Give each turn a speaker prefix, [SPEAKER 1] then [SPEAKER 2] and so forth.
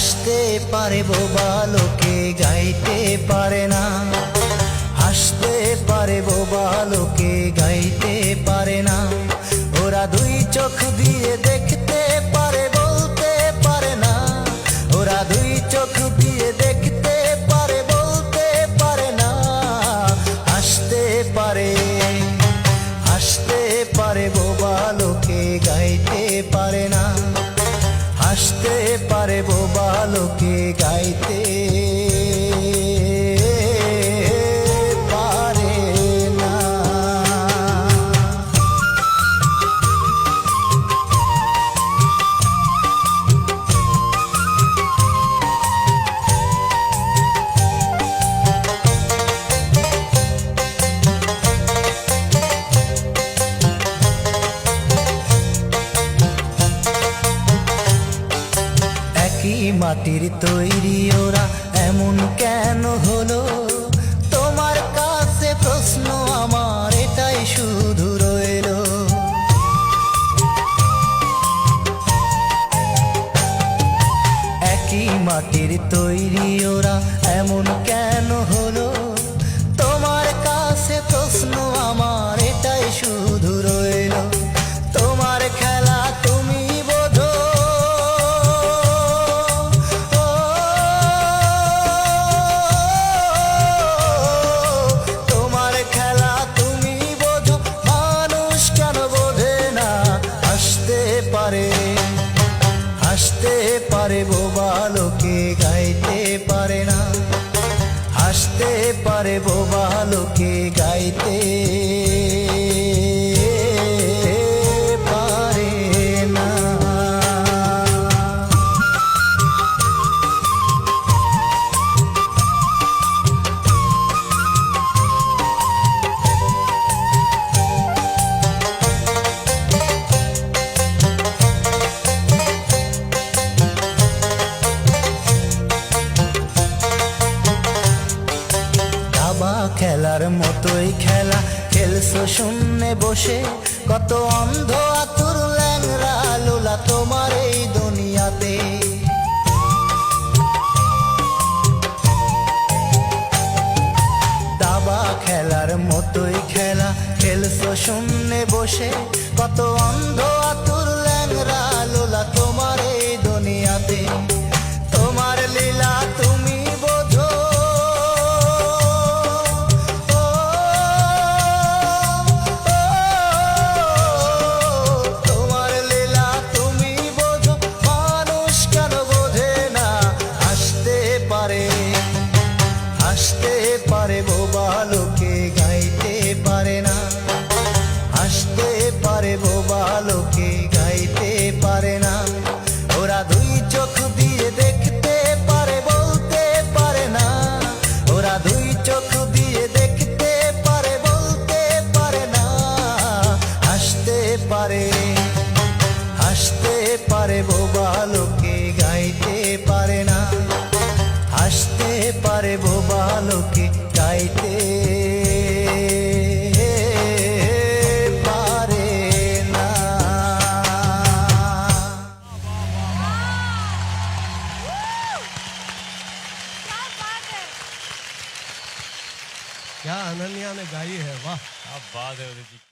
[SPEAKER 1] হাসতে পারে বোবা লোকে গাইতে পারে না, হাসতে পারে বোবা লোকে গাইতে পারে না। ওরা দুই চোখ দিয়ে দেখতে পারে বলতে পারে না, ওরা দুই চোখ দিয়ে দেখতে পারে বলতে পারে না। হাসতে পারে, হাসতে পারে বোবা লোকে গাইতে পারে না, হাসতে পারে বোবা লোকে গাইতে পারে না। একই মাটির তৈরি ওরা এমন কেন হলো? তোমার কাছে প্রশ্ন আমার এটাই শুধু রইলো। একই মাটির তৈরি ওরা এমন কেন হলো? তোমার কাছে প্রশ্ন আমার এটাই শুধু রইলো। তোমার খেলা তুমি বোঝো, তোমার খেলা তুমি বোঝো, মানুষ কেন বোঝে না? হাসতে পারে, হাসতে পারে বোবা লোকে গাইতে পারে না, হাসতে পারে বোবা লোকে গাইতে পারে না। দাবা খেলার মতোই খেলা খেলছো শূন্যে বসে, কত অন্ধ আতুর ল্যাংরা লোলা তোমার এই দুনিয়াতে। দাবা খেলার মতোই খেলা খেলছো শূন্যে বসে, কত অন্ধ আতুর ল্যাংরা লোলা তোমার এই দুনিয়াতে। তোমার লীলা তুমি বোঝো, তোমার লীলা তুমি বোঝো, মানুষ কেন বোঝে না? হাসতে পারে, হাসতে পারে বোবা লোকে গাইতে পারে না, হাসতে পারে বোবা লোকে গাইতে পারে না। ওরা দুই চোখ দিয়ে দেখতে পারে বলতে পারে না, ওরা দুই চোখ দিয়ে দেখতে পারে বলতে পারে না। হাসতে পারে, হাসতে পারে বোবা লোকে গাইতে পারে না, হাসতে পারে বোবা লোকে গাইতে পারে না।
[SPEAKER 2] क्या अनन्या ने गाई है, वाह।
[SPEAKER 3] क्या बात है उदित जी।